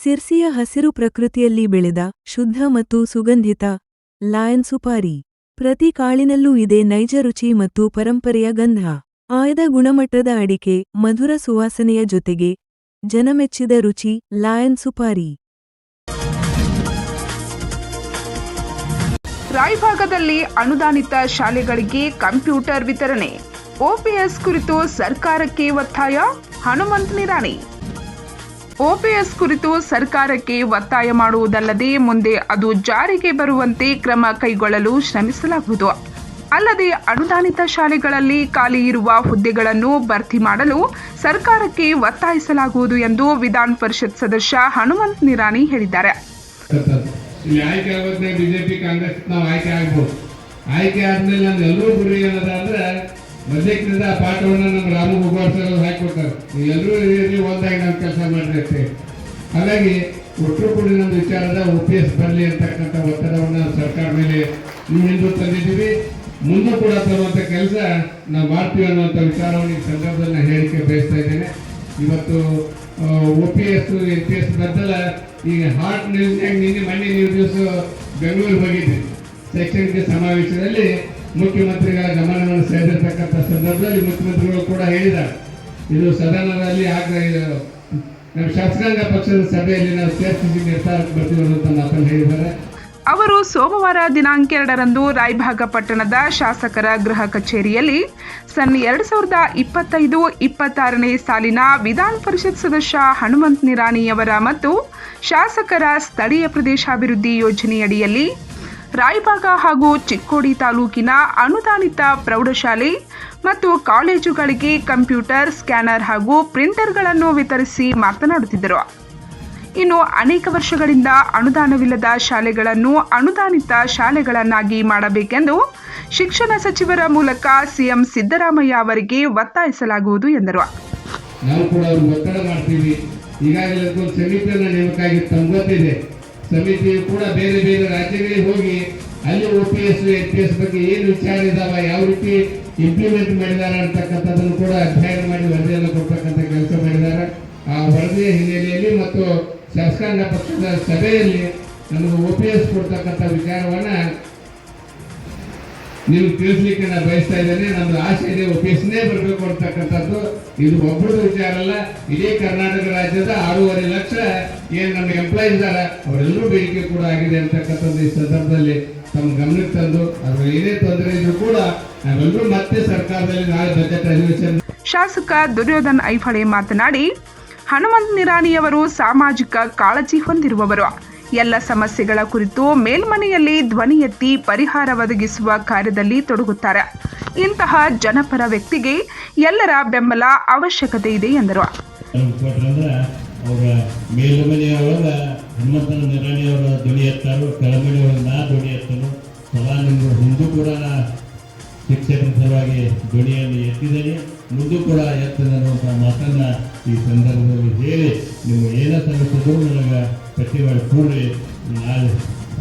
ಸಿರ್ಸಿಯ ಹಸಿರು ಪ್ರಕೃತಿಯಲ್ಲಿ ಬೆಳೆದ ಶುದ್ಧ ಮತ್ತು ಸುಗಂಧಿತ ಲಯನ್ ಸುಪಾರಿ. ಪ್ರತಿ ಕಾಳಿನಲ್ಲೂ ಇದೆ ನೈಜ ರುಚಿ ಮತ್ತು ಪರಂಪರೆಯ ಗಂಧ. ಆಯ್ದ ಗುಣಮಟ್ಟದ ಅಡಿಕೆ, ಮಧುರ ಸುವಾಸನೆಯ ಜೊತೆಗೆ ಜನಮೆಚ್ಚಿದ ರುಚಿ ಲಯನ್ ಸುಪಾರಿ. ರಾಯಭಾಗದಲ್ಲಿ ಅನುದಾನಿತ ಶಾಲೆಗಳಿಗೆ ಕಂಪ್ಯೂಟರ್ ವಿತರಣೆ. ಓಪಿಎಸ್ ಕುರಿತು ಸರ್ಕಾರಕ್ಕೆ ಒತ್ತಾಯ, ಹನುಮಂತ್ ನಿರಾಣಿ. ಓಪಿಎಸ್ ಕುರಿತು ಸರ್ಕಾರಕ್ಕೆ ಒತ್ತಾಯ ಮಾಡುವುದಲ್ಲದೆ ಮುಂದೆ ಅದು ಜಾರಿಗೆ ಬರುವಂತೆ ಕ್ರಮ ಕೈಗೊಳ್ಳಲು ಶ್ರಮಿಸಲಾಗುವುದು. ಅಲ್ಲದೆ ಅನುದಾನಿತ ಶಾಲೆಗಳಲ್ಲಿ ಖಾಲಿ ಇರುವ ಹುದ್ದೆಗಳನ್ನು ಭರ್ತಿ ಮಾಡಲು ಸರ್ಕಾರಕ್ಕೆ ಒತ್ತಾಯಿಸಲಾಗುವುದು ಎಂದು ವಿಧಾನ ಪರಿಷತ್ ಸದಸ್ಯ ಹನುಮಂತ್ ನಿರಾಣಿ ಹೇಳಿದ್ದಾರೆ. ಆಯ್ಕೆ ಆಗೋದ್ಮೇಲೆ ಬಿಜೆಪಿ ಕಾಂಗ್ರೆಸ್ ನಾವು ಆಯ್ಕೆ ಆಗ್ಬೋದು. ಆಯ್ಕೆ ಆದ್ಮೇಲೆ ನಮ್ದು ಎಲ್ಲರೂ ಗುರಿ ಏನದ ಅಂದ್ರೆ ಮೊದಲಿನಿಂದ ಪಾಠವನ್ನು ನಮ್ಮ ರಾಮು ಭಗವಾನ್ ಹಾಕಿಕೊಡ್ತಾರೆ. ಎಲ್ಲರೂ ಒಂದಾಗಿ ನಾವು ಕೆಲಸ ಮಾಡಿರ್ತೇವೆ. ಹಾಗಾಗಿ ಒಟ್ಟರು ಕೂಡಿ ನಮ್ಮ ವಿಚಾರದ OPS ಬರಲಿ ಅಂತಕ್ಕಂಥ ಒತ್ತಡವನ್ನು ಸರ್ಕಾರ ಮೇಲೆ ಹಿಂದೂ ತಂದಿದ್ದೀವಿ. ಮುಂದೂ ಕೂಡ ತರುವಂಥ ಕೆಲಸ ನಾವು ಮಾಡ್ತೀವಿ ಅನ್ನುವಂಥ ವಿಚಾರವನ್ನು ಈ ಸಂದರ್ಭದಲ್ಲಿ ನಾನು ಹೇಳಿಕೆ ಬಯಸ್ತಾ ಇದ್ದೇನೆ. ಇವತ್ತು OPS NPS ಬದಲ ಈಗ ಹಾಟ್ ನ್ಯೂಸ್ನಾಗ ಮೊನ್ನೆ ದಿವಸ ಬೆಂಗಳೂರು ಹೋಗಿದ್ದೆ. ಶೈಕ್ಷಣಿಕ ಸಮಾವೇಶದಲ್ಲಿ ಮುಖ್ಯಮಂತ್ರಿಗಳ ಗಮನವನ್ನು ಸೆಳೆದಿರ್ತಕ್ಕಂಥ ಸಂದರ್ಭದಲ್ಲಿ ಮುಖ್ಯಮಂತ್ರಿಗಳು ಕೂಡ ಹೇಳಿದ್ದಾರೆ, ಇದು ಸದನದಲ್ಲಿ ನಮ್ಮ ಶಾಸಕಾಂಗ ಪಕ್ಷದ ಸಭೆಯಲ್ಲಿ ನಾವು ಚರ್ಚಿಸಿ ನಿರ್ಧಾರಕ್ಕೆ ಬರ್ತೀವಿ ಅನ್ನುವಂಥ ಮಾತನ್ನು ಹೇಳಿದ್ದಾರೆ. ಅವರು ಸೋಮವಾರ ದಿನಾಂಕ 2ರಂದು ರಾಯಭಾಗ ಪಟ್ಟಣದ ಶಾಸಕರ ಗೃಹ ಕಚೇರಿಯಲ್ಲಿ ಸನ್ 2025-26ನೇ ಸಾಲಿನ ವಿಧಾನ ಪರಿಷತ್ ಸದಸ್ಯ ಹನುಮಂತ್ ನಿರಾಣಿಯವರ ಮತ್ತು ಶಾಸಕರ ಸ್ಥಳೀಯ ಪ್ರದೇಶಾಭಿವೃದ್ಧಿ ಯೋಜನೆಯಡಿಯಲ್ಲಿ ರಾಯಭಾಗ ಹಾಗೂ ಚಿಕ್ಕೋಡಿ ತಾಲೂಕಿನ ಅನುದಾನಿತ ಪ್ರೌಢಶಾಲೆ ಮತ್ತು ಕಾಲೇಜುಗಳಿಗೆ ಕಂಪ್ಯೂಟರ್, ಸ್ಕ್ಯಾನರ್ ಹಾಗೂ ಪ್ರಿಂಟರ್ಗಳನ್ನು ವಿತರಿಸಿ ಮಾತನಾಡುತ್ತಿದ್ದರು. ಇನ್ನು ಅನೇಕ ವರ್ಷಗಳಿಂದ ಅನುದಾನವಿಲ್ಲದ ಶಾಲೆಗಳನ್ನು ಅನುದಾನಿತ ಶಾಲೆಗಳನ್ನಾಗಿ ಮಾಡಬೇಕೆಂದು ಶಿಕ್ಷಣ ಸಚಿವರ ಮೂಲಕ ಸಿಎಂ ಸಿದ್ದರಾಮಯ್ಯ ಅವರಿಗೆ ಒತ್ತಾಯಿಸಲಾಗುವುದು ಎಂದರು. ನಾವು ಕೂಡ ಒತ್ತಡ ಮಾಡ್ತೀವಿ. ಈಗಾಗಲೇ ಒಂದು ಸಮಿತಿಯನ್ನು ನೇಮಕ ಆಗಿದೆ. ಸಮಿತಿಯು ಕೂಡ ಬೇರೆ ಬೇರೆ ರಾಜ್ಯಗಳಿಗೆ ಹೋಗಿ ಅಲ್ಲಿ OPS NPS ಬಗ್ಗೆ ಏನು ವಿಚಾರ ಇದಾವ, ಯಾವ ರೀತಿ ಇಂಪ್ಲಿಮೆಂಟ್ ಮಾಡಿದ್ದಾರೆ ಅಂತಕ್ಕಂಥದ್ದನ್ನು ಕೂಡ ಅಧ್ಯಯನ ಮಾಡಿ ವರದಿಯನ್ನು ಕೊಡ್ತಕ್ಕಂಥ ಕೆಲಸ ಮಾಡಿದ್ದಾರೆ. ಆ ವರದಿಯ ಹಿನ್ನೆಲೆಯಲ್ಲಿ ಮತ್ತು ಶಾಸಕಾಂಗ ಪಕ್ಷದ ಸಭೆಯಲ್ಲಿ ನಮಗೆ OPS ಕೊಡ್ತಕ್ಕಂಥ ವಿಚಾರವನ್ನ ನೀವು ತಿಳಿಸ್ಲಿಕ್ಕೆ ನಾನು ಬಯಸ್ತಾ ಇದ್ದೇನೆ. ನಮ್ದು ಆಸೆ ಇದೆ OPSನೇ ಬರಬೇಕು ಅಂತಕ್ಕಂಥದ್ದು. ಇದು ಒಬ್ಬರದ ವಿಚಾರ ಅಲ್ಲ, ಇಡೀ ಕರ್ನಾಟಕ ರಾಜ್ಯದ 6.5 ಲಕ್ಷ ಏನು ನಮ್ಮ ಎಂಪ್ಲಾಯೀಸ್ ಇದ್ದಾರೆ ಅವರೆಲ್ಲರೂ ಬೇಡಿಕೆ ಕೂಡ ಆಗಿದೆ ಅಂತಕ್ಕಂಥದ್ದು ಈ ಸಂದರ್ಭದಲ್ಲಿ ತಮ್ಮ ಗಮನಕ್ಕೆ ತಂದು ಅದ್ರ ಏನೇ ತೊಂದರೆ ಇದ್ರೂ ಕೂಡ ನಾವೆಲ್ಲರೂ ಮತ್ತೆ ಸರ್ಕಾರದಲ್ಲಿ ನಾಳೆ ಬಜೆಟ್ ಅಧಿವೇಶನ. ಶಾಸಕ ದುರ್ಯೋಧನ್ ಐಹೊಳೆ ಮಾತನಾಡಿ, ಹನುಮಂತ್ ನಿರಾಣಿಯವರು ಸಾಮಾಜಿಕ ಕಾಳಜಿ ಹೊಂದಿರುವವರು. ಎಲ್ಲ ಸಮಸ್ಯೆಗಳ ಕುರಿತು ಮೇಲ್ಮನೆಯಲ್ಲಿ ಧ್ವನಿ ಎತ್ತಿ ಪರಿಹಾರ ಒದಗಿಸುವ ಕಾರ್ಯದಲ್ಲಿ ತೊಡಗುತ್ತಾರೆ. ಇಂತಹ ಜನಪರ ವ್ಯಕ್ತಿಗೆ ಎಲ್ಲರ ಬೆಂಬಲ ಅವಶ್ಯಕತೆ ಇದೆ ಎಂದರು. ಅವರ ಮೇಲ್ಮನೆಯೊಳಗ ಹನುಮಂತನ ನಿರಾಣಿಯವರ ಧ್ವನಿ ಎತ್ತಾರು, ಕೆಳಮನೆಯೊಳಗ ನಾ ಧ್ವನಿ ಎತ್ತನು. ಸದಾ ನಿಮ್ಮ ಹಿಂದೂ ಕೂಡ ಶಿಕ್ಷಕರ ಸಲುವಾಗಿ ಧ್ವನಿಯನ್ನು ಎತ್ತಿದ್ದೇನೆ, ಮುಂದೂ ಕೂಡ ಎತ್ತದ ಅನ್ನುವಂಥ ಮಾತನ್ನು ಈ ಸಂದರ್ಭದಲ್ಲಿ ಹೇಳಿ, ನಿಮ್ಮ ಏನೇ ಸಮಸ್ಯೆಗಳು ನನಗೆ ಪಟ್ಟಿ ಮಾಡಿ ಕೂಡ್ರಿ, ನಾಳೆ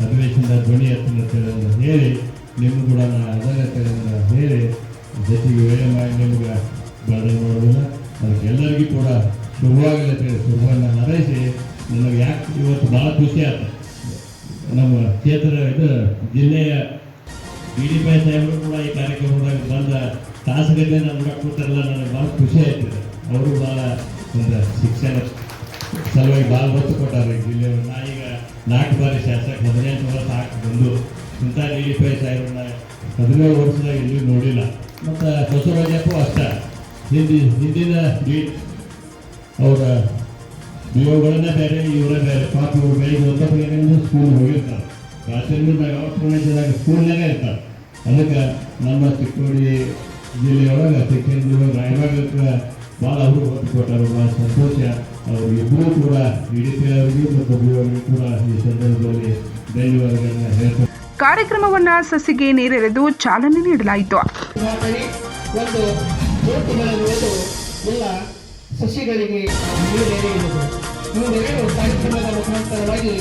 ಅಧಿವೇಶನದ ಧ್ವನಿ ಎತ್ತನ್ನು ಹೇಳಿ ನಿಮ್ಗೆ ಕೂಡ ನಾನು ಅದನ್ನು ಹೇಳಿ ಜೊತೆಗೆ ವೇಳೆ ಮಾಡಿ ನಿಮ್ಗೆ ಬಾಳೆ ಮಾಡೋದಿಲ್ಲ. ಅದಕ್ಕೆ ಎಲ್ಲರಿಗೂ ಕೂಡ ಶುಭವಾಗಲಿ ಶುಭವನ್ನು ಹಾರೈಸಿ ನನಗೆ ಯಾಕೆ ಇವತ್ತು ಭಾಳ ಖುಷಿ ಆಯ್ತು. ನಮ್ಮ ಕ್ಷೇತ್ರ ಜಿಲ್ಲೆಯ DDP ಸಾಹೇಬರು ಕೂಡ ಈ ಕಾರ್ಯಕ್ರಮದಾಗ ಬಂದ ತಾಸುಗಟ್ಟಲೆ ನಮ್ಗೆ ಕೂತಾರಲ್ಲ, ನನಗೆ ಭಾಳ ಖುಷಿ ಆಯ್ತದೆ. ಅವರು ಭಾಳ ಒಂದು ಶಿಕ್ಷಣ ಸಲುವಾಗಿ ಭಾಳ ಒತ್ತು ಕೊಟ್ಟಾರೆ ಜಿಲ್ಲೆಯವರು. ನಾ ಈಗ 4 ಬಾರಿ ಶಾಸಕ 18 ವರ್ಷ ಹಾಕಿ ಬಂದು ಇಂಥ DDP ಸಾಹೇಬ್ರನ್ನ 17 ವರ್ಷದಾಗ ಎಲ್ಲೂ ನೋಡಿಲ್ಲ. ಮತ್ತು ಬಸವರಾಜಪ್ಪು ಅಷ್ಟೇ ಹಿಂದಿನ ಅವರ ಡಿಒಗಳನ್ನೇ ಬೇರೆ, ಇವರೇ ಬೇರೆ. ಪಾಪ ಇವ್ರು ಬೆಳಿಗ್ಗೆ 9 ಸ್ಕೂಲ್ ಹೋಗಿರ್ತಾರೆ. ರಾತ್ರಿದಾಗ ಪ್ರದೇಶದಾಗ ಸ್ಕೂಲ್ನಾಗ ಇರ್ತಾರೆ. ಅದಕ್ಕೆ ನಮ್ಮ ಚಿಕ್ಕೋಡಿ ಜಿಲ್ಲೆಯೊಳಗೆ ಚಿಕ್ಕಂದಿನ ರಾಯಭಾಗಕ್ಕೆ ಭಾಳ ಅವರು ಒತ್ತು ಕೊಟ್ಟರು. ಭಾಳ ಸಂತೋಷ. ಅವರಿಬ್ಬರೂ ಕೂಡ DDP ಅವರಿಗೂ ಮತ್ತು ಅವರಿಗೂ ಕೂಡ ಈ ಸಂದರ್ಭದಲ್ಲಿ ಧನ್ಯವಾದಗಳನ್ನ ಹೇಳ್ತಾರೆ. ಕಾರ್ಯಕ್ರಮವನ್ನು ಸಸಿಗೆ ನೀರೆರೆದು ಚಾಲನೆ ನೀಡಲಾಯಿತು. ಎಲ್ಲ ಸಸಿಗಳಿಗೆ ನೀರೆರೆಯುವುದು ಇವುಗಳೆರಡು ಕಾರ್ಯಕ್ರಮದ ಮುಖಾಂತರವಾಗಿ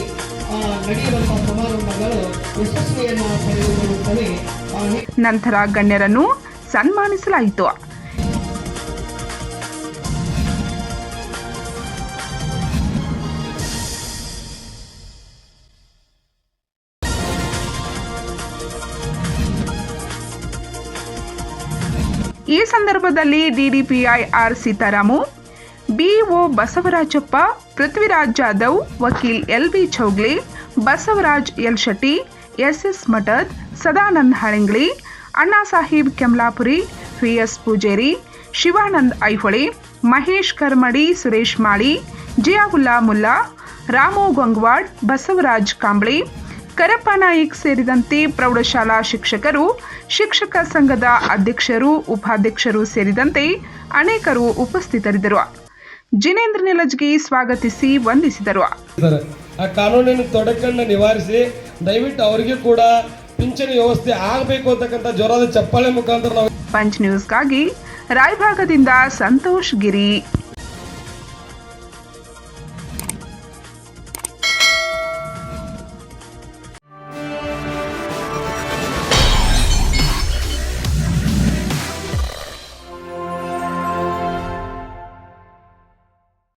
ನಡೆಯುವಂತಹ ಸಮಾರಂಭಗಳು ಯಶಸ್ವಿಯನ್ನು ಪಡೆದುಕೊಳ್ಳುತ್ತವೆ. ನಂತರ ಗಣ್ಯರನ್ನು ಸನ್ಮಾನಿಸಲಾಯಿತು. ಈ ಸಂದರ್ಭದಲ್ಲಿ DDPI R Seetharamu, BEO Basavarajappa, Prithviraj Jadhav, ವಕೀಲ್ L B Chougule, Basavaraj L Shetty, S S Mathad, Sadanand Halangli, Anna Saheb Kemlapuri, V S Pujeri, Shivanand Aihole, Mahesh Karmadi, Suresh Mali, Ziaulla Mulla, Ramu Gongwad, Basavaraj Kambli, Karappa Naik ಸೇರಿದಂತೆ ಪ್ರೌಢಶಾಲಾ ಶಿಕ್ಷಕರು, ಶಿಕ್ಷಕ ಸಂಘದ ಅಧ್ಯಕ್ಷರು, ಉಪಾಧ್ಯಕ್ಷರು ಸೇರಿದಂತೆ ಅನೇಕರು ಉಪಸ್ಥಿತರಿದ್ದರು. ಜಿನೇಂದ್ರ ನಿಲಜ್ಗಿ ಸ್ವಾಗತಿಸಿ ವಂದಿಸಿದರು. ಆ ಕಾನೂನಿನ ತೊಡಕನ್ನು ನಿವಾರಿಸಿ ದಯವಿಟ್ಟು ಅವರಿಗೆ ಕೂಡ ಪಿಂಚಣಿ ವ್ಯವಸ್ಥೆ ಆಗಬೇಕು ಅಂತಕ್ಕಂಥ ಜ್ವರದ ಚಪ್ಪಾಳೆ ಮುಖಾಂತರ ನಾವು ಪಂಚ್ ನ್ಯೂಸ್ಗಾಗಿ ರಾಯಭಾಗದಿಂದ ಸಂತೋಷ್ ಗಿರಿ.